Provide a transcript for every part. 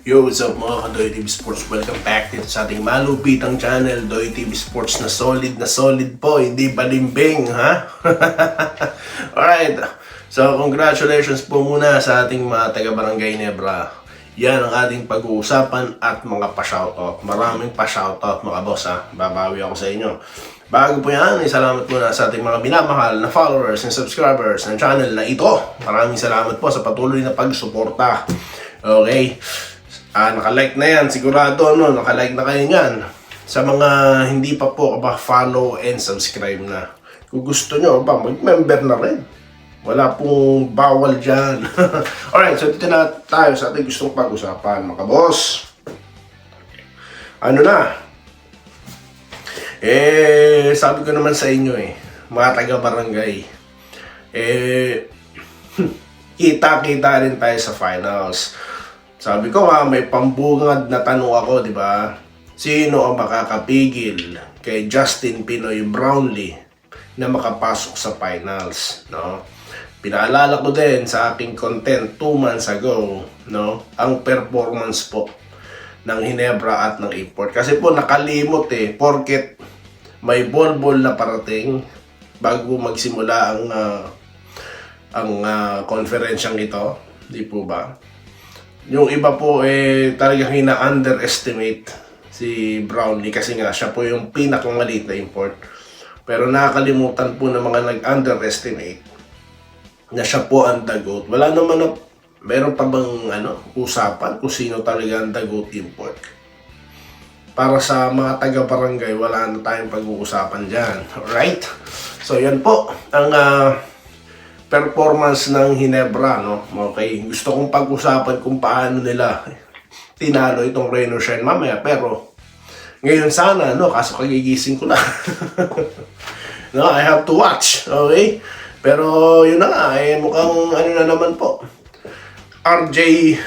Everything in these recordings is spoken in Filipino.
Yo, what's up mga ka-Doy TV Sports? Welcome back dito sa ating malupitang channel, Doy TV Sports na solid po, hindi balimbing, ha? Alright, so congratulations po muna sa ating mga taga-Barangay Nebra. Yan ang ating pag-uusapan at mga pa-shoutout. Maraming pa-shoutout mga boss, ha? Babawi ako sa inyo. Bago po yan, salamat muna sa ating mga minamahal na followers and subscribers ng channel na ito. Maraming salamat po sa patuloy na pagsuporta. Okay. Naka-like na yan, sigurado, no? Naka-like na kayo yan. Sa mga hindi pa po follow and subscribe na. Kung gusto nyo, mag-member na rin. Wala pong bawal dyan. Alright, so dito na tayo sa ating gustong pag-usapan, mga boss. Ano na? Sabi ko naman sa inyo mga taga-barangay, kita-kita rin tayo sa finals. Sabi ko may pambungad na tanong ako, di ba? Sino ang makakapigil kay Justin Pinoy Brownlee na makapasok sa finals, no? Pinaalala ko din sa aking content 2 months ago, no? Ang performance po ng Ginebra at ng Import. Kasi po nakalimot porket may ball na parating bago magsimula ang konferensyang ito, di po ba? Yung iba po talagang ina-underestimate si Brownlee kasi nga siya po yung pinakamaliit na import. Pero nakakalimutan po ng mga nag-underestimate na siya po ang the GOAT. Wala naman meron pa bang usapan kung sino talaga ang the GOAT import. Para sa mga taga-barangay, wala na tayong pag-uusapan dyan. Alright? So yan po ang performance ng Ginebra, no? Okay, gusto kong pag-usapan kung paano nila tinalo itong Rain or Shine mamaya, pero ngayon sana, no? Kaso kagigising ko na. No, I have to watch, okay? Pero yun na nga, mukhang na naman po. RJ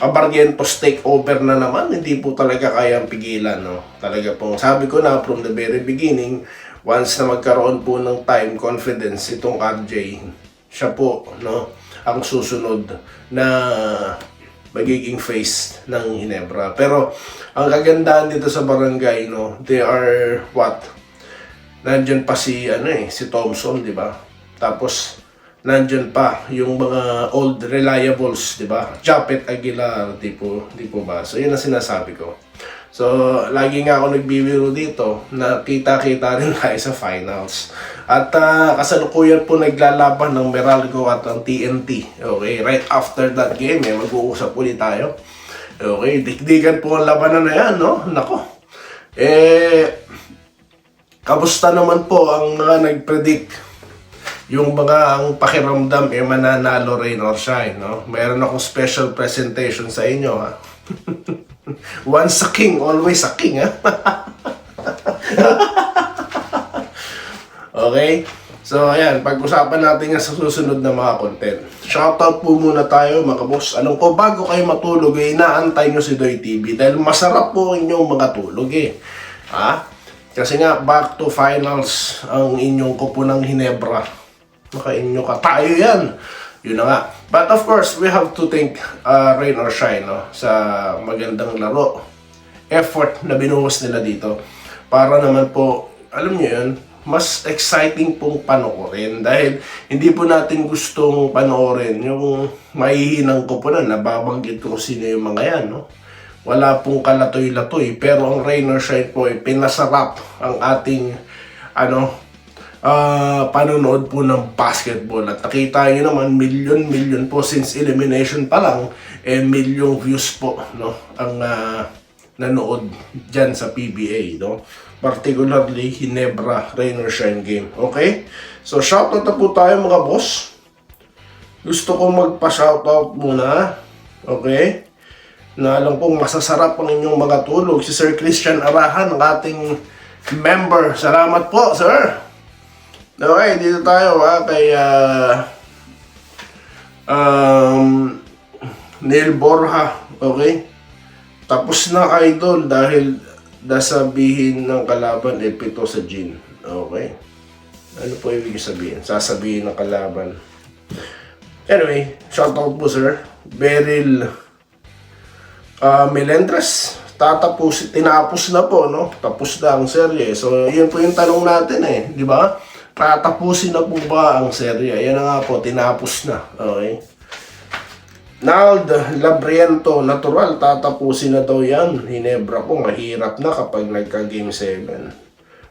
Abarrientos takeover na naman, hindi po talaga kayang pigilan, no? Talaga po, sabi ko na from the very beginning, once na magkaroon po ng time, confidence itong RJ, siya po, no, ang susunod na magiging face ng Ginebra. Pero ang kagandahan dito sa barangay, no, they are nandyan pa si si Thompson, di ba? Tapos nandyan pa yung mga old reliables, di ba? Japet Aguilar, di po ba? So yun ang sinasabi ko. So, lagi nga ako nagbibiro dito na kita-kita rin tayo sa finals. At kasalukuyan po naglalaban ng Meralco at ang TNT. Okay, right after that game, mag-uusap ulit tayo. Okay, dikdikan po ang labanan na yan, no? Nako. Kamusta naman po ang mga nag-predict? Yung mga ang pakiramdam mananalo Rain or Shine, no? Mayroon akong special presentation sa inyo, ha? Once a king, always a king, ha? Okay? So, ayan, pag-usapan natin yan sa susunod na mga content. Shoutout po muna tayo, mga boss. Alam ko, bago kayo matulog, inaantay nyo si Doy TV dahil masarap po inyong mga tulog, ha? Kasi nga, back to finals ang inyong kupunang Ginebra. Maka-inyo ka. Tayo yan! Yun na nga. But of course, we have to thank Rain or Shine, no, sa magandang laro. Effort na binuhos nila dito. Para naman po, alam nyo yun, mas exciting pong panoorin. Dahil hindi po natin gustong panoorin yung mahihinang ko po na nababanggit ko sino yung mga yan, no? Wala pong kalatoy-latoy. Pero ang Rain or Shine po ay pinasarap ang ating panonood po ng basketball. At nakita nyo naman, million po since elimination pa lang, million views po, no, ang nanood dyan sa PBA, no? Particularly Ginebra Rain or Shine game. Okay? So shoutout na po tayo mga boss. Gusto kong magpa-shoutout muna. Okay? Na alam kong masasarap ang inyong mga tulog. Si Sir Christian Arahan, ang ating member. Salamat po, sir. Okay, dito tayo kay Neil Borja. Okay? Tapos na idol dahil nasabihin ng kalaban pito sa gin. Okay? Ano po ibig sabihin? Sasabihin ng kalaban. Anyway, shoutout po sir. Beryl Melendres, tinapos na po, no? Tapos na ang serye. So, yun po yung tanong natin di ba? Tatapusin na po ba ang serye? Yan na nga po, tinapos na. Okay? Nald Labriento, natural, tatapusin na daw yan. Hinebra po, mahirap na kapag nagka-game 7.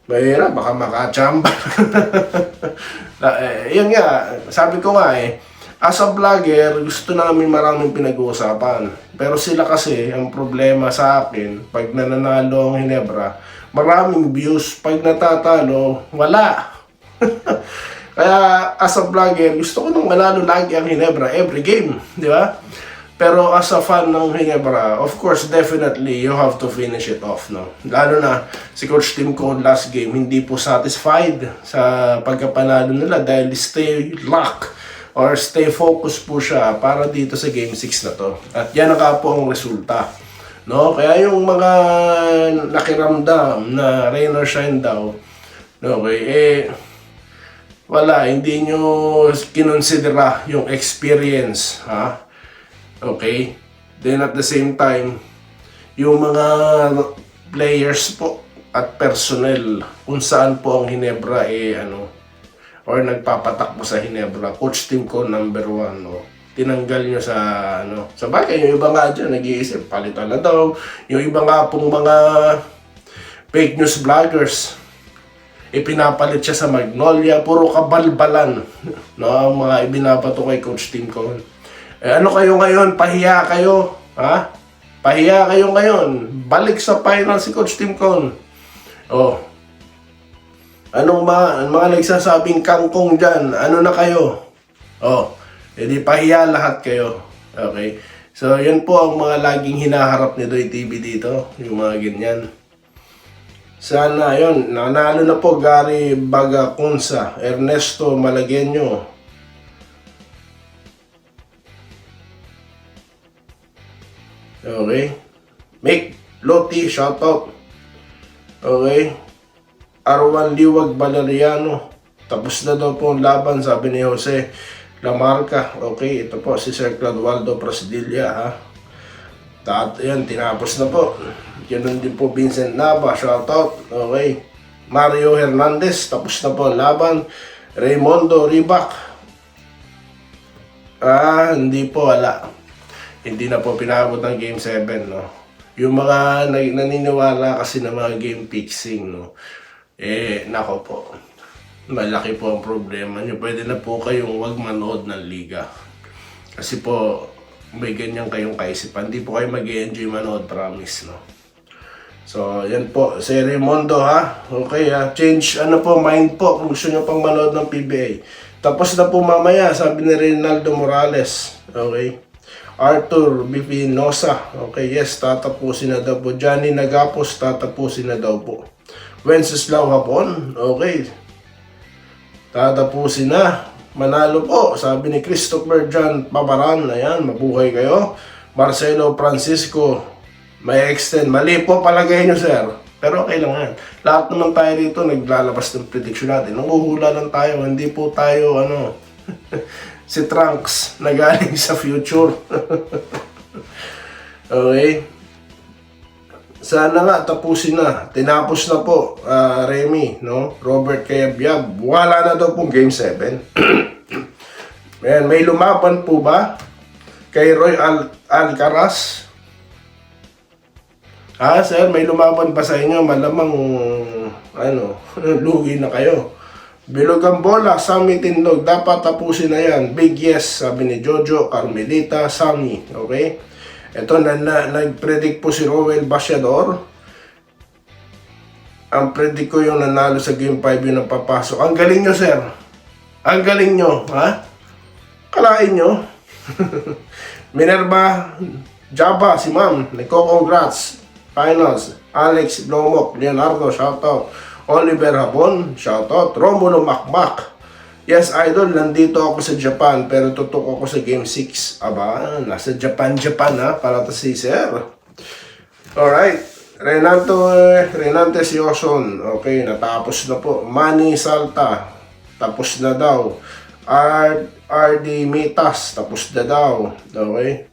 Mahirap, baka makachamba. Yun nga, sabi ko nga as a vlogger, gusto namin maraming pinag-uusapan. Pero sila kasi, ang problema sa akin, pag nananalo ang Hinebra, maraming views. Pag natatalo, wala. Kaya as a vlogger, gusto ko nang manalo lagi ang Hinebra every game, di ba? Pero as a fan ng Hinebra, of course, definitely, you have to finish it off, no? Lalo na si Coach Tim Cone last game, hindi po satisfied sa pagkapanalo nila dahil stay lock or stay focused po siya para dito sa Game 6 na to. At yan nga po ang resulta. No? Kaya yung mga nakiramdam na rain or shine daw, okay, wala, hindi nyo kinonsidera yung experience, ha? Okay? Then at the same time, yung mga players po at personnel, kung saan po ang Hinebra or nagpapatakbo sa Hinebra, Coach Tim Cone number 1, no? Tinanggal nyo sa bagay, yung iba nga dyan, nag-iisip, palitan na daw. Yung iba nga pong mga fake news vloggers, ipinapalit siya sa Magnolia, puro kabalbalan, no, ang mga ibinabato kay Coach Tim Cone. Ano kayo ngayon? Pahiya kayo, ha? Pahiya kayo ngayon. Balik sa final si Coach Tim Cone. Anong mga nagsasabing kangkong dyan? Ano na kayo? Edi pahiya lahat kayo. Okay? So, yun po ang mga laging hinaharap ni Doy TV dito, yung mga ganyan. Sana yun, nanalo na po Gary Bagaconsa, Ernesto Malagueño. Okay. Make Loti, shoutout. Okay. Arwan Liwag Valeriano, tapos na daw po ang laban, sabi ni Jose Lamarca. Okay, ito po si Sir Claudio Prasidilla, ha. Yan, tinapos na po. Ganun din po Vincent Nava, shoutout. Okay. Mario Hernandez, tapos na po ang laban. Raymondo Ribac. Hindi po, wala. Hindi na po pinabot ng Game 7, no. Yung mga naniniwala kasi na mga game fixing, no. Nako po. Malaki po ang problema nyo. Pwede na po kayong wag manood ng liga. Kasi po, may ganyan kayong kaisipan. Hindi po kayo mag-enjoy manood, promise, no. So, yan po. Si Raymondo, ha? Okay, ha? Change, mind po. Kung gusto nyo pang manood ng PBA. Tapos na po mamaya, sabi ni Reynaldo Morales. Okay? Arthur Bipinosa. Okay, yes, tatapusin na daw po. Johnny Nagapos, tatapusin na daw po. Wenceslao Hapon. Okay. Tatapusin na. Manalo po, sabi ni Christopher John Pabaran. Ayan, mabuhay kayo. Marcelo Francisco, may extend. Mali po palagay nyo, sir. Pero okay lang yan. Lahat naman tayo dito naglalabas ng prediction natin. Nanguhula lang tayo. Hindi po tayo, si Trunks na galing sa future. Okay. Sana nga, tapusin na. Tinapos na po, Remy, no? Robert Kayabyab. Wala na daw pong Game 7. Ayan, may lumaban po ba kay Roy Alcaraz? Sir, may lumaban pa sa inyo? Malamang, lugi na kayo. Bilog ang bola, Sammy Tindog, dapat tapusin na yan. Big yes, sabi ni Jojo, Carmelita, Sammy. Okay? Ito, nag-predict po si Rowell Basiador. Ang predict ko yung nanalo sa Game 5 yung napapasok. Ang galing nyo, sir. Ang galing nyo, ha? Kalain nyo. Minerva Java, si ma'am, nagko-congrats. Finals, Alex Blomok, Leonardo, shoutout. Oliver Habon, shoutout. Romulo Makmak. Yes, idol, nandito ako sa Japan, pero tutok ako sa Game 6. Aba, nasa Japan, ha, para to si sir. Alright, Renante Sioson, okay, natapos na po. Manny Salta, tapos na daw. RD Mitas, tapos na daw. Okay.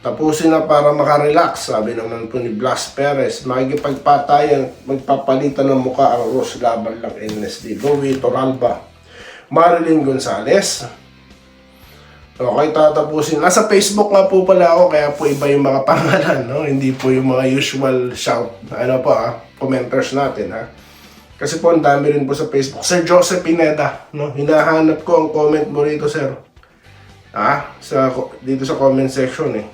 Tapusin na para makarelax, sabi naman po ni Blas Perez. Makikipagpatayan, magpapalitan ng mukha ang Rose laban lang NSD. Louie Toralba, Marilyn Gonzalez. Okay, tatapusin. Nasa Facebook nga po pala ako, kaya po iba yung mga pangalan, no? Hindi po yung mga usual shout, commenters natin, ha? Kasi po, ang dami rin po sa Facebook. Sir Joseph Pineda, no? Hinahanap ko ang comment mo rito, sir. Dito sa comment section, eh.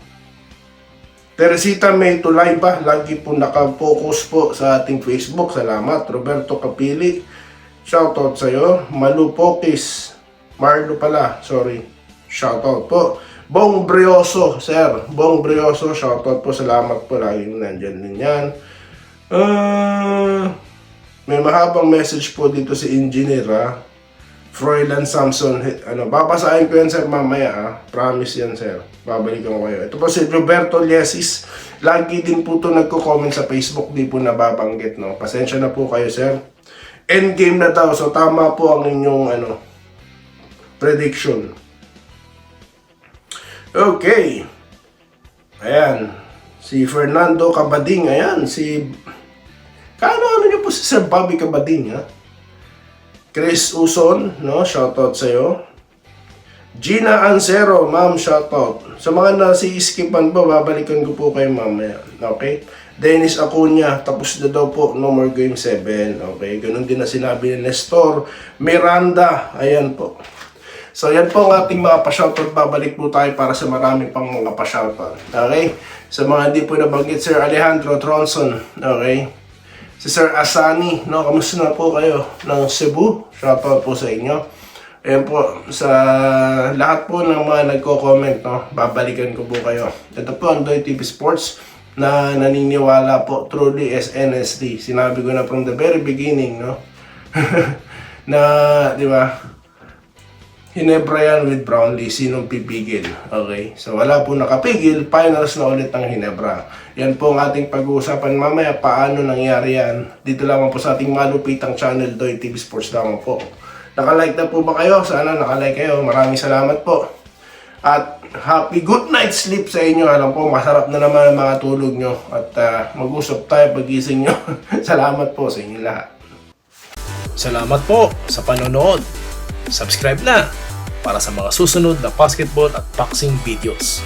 Teresita May Tulayba, lagi po nakafocus po sa ating Facebook. Salamat. Roberto Capili, shoutout sa'yo. Malu Pokis, Marlo pala, sorry. Shoutout po. Bong Brioso, sir. Bong Brioso, shoutout po. Salamat po. Laging nandyan din yan. May mahabang message po dito si Engineer, ha. Froilan Samson, babasahin ko yan, sir, mamaya, ha. Promise yan, sir. Babalikan ko kayo. Ito po si Roberto Liesis. Lagi din po ito nagko-comment sa Facebook, di po nababanggit, no. Pasensya na po kayo, sir. Endgame na daw, so tama po ang inyong, prediction. Okay. Ayan. Si Fernando Cabading, ayan. Ano niyo po si Sir Bobby Cabading, ha? Chris Uson, no? Shoutout sa'yo. Gina Ansero, ma'am, shoutout. Sa mga nasi-skipan po, babalikan ko po kayo mamaya. Okay? Dennis Acuña, tapos na daw po, no more game 7. Okay? Ganun din na sinabi ni Nestor Miranda. Ayan po. So, yan po ang ating mga pa-shoutout. Babalik po tayo para sa marami pang mga pa-shoutout. Okay? Sa mga hindi po nabanggit, Sir Alejandro Tronson. Okay? Si Sir Asani, no? Kamusta na po kayo ng Cebu? Shoutout po sa inyo. Ayan po, sa lahat po ng mga nagko-comment, no? Babalikan ko po kayo. Ito po ang Doy TV Sports na naniniwala po truly as NSD. Sinabi ko na from the very beginning, no? Na, di ba? Hinebra yan with Brownlee, sinong pipigil? Okay? So wala po nakapigil, finals na ulit ng Hinebra. Yan po ang ating pag-uusapan mamaya, paano nangyari yan. Dito lamang po sa ating malupitang channel, Doy TV Sports lamang po. Nakalike na po ba kayo? Sana nakalike kayo. Maraming salamat po. At happy good night sleep sa inyo. Alam po, masarap na naman ang mga tulog nyo. At mag-usap tayo pag-gising nyo. Salamat po sa inyo lahat. Salamat po sa panonood. Subscribe na para sa mga susunod na basketball at boxing videos.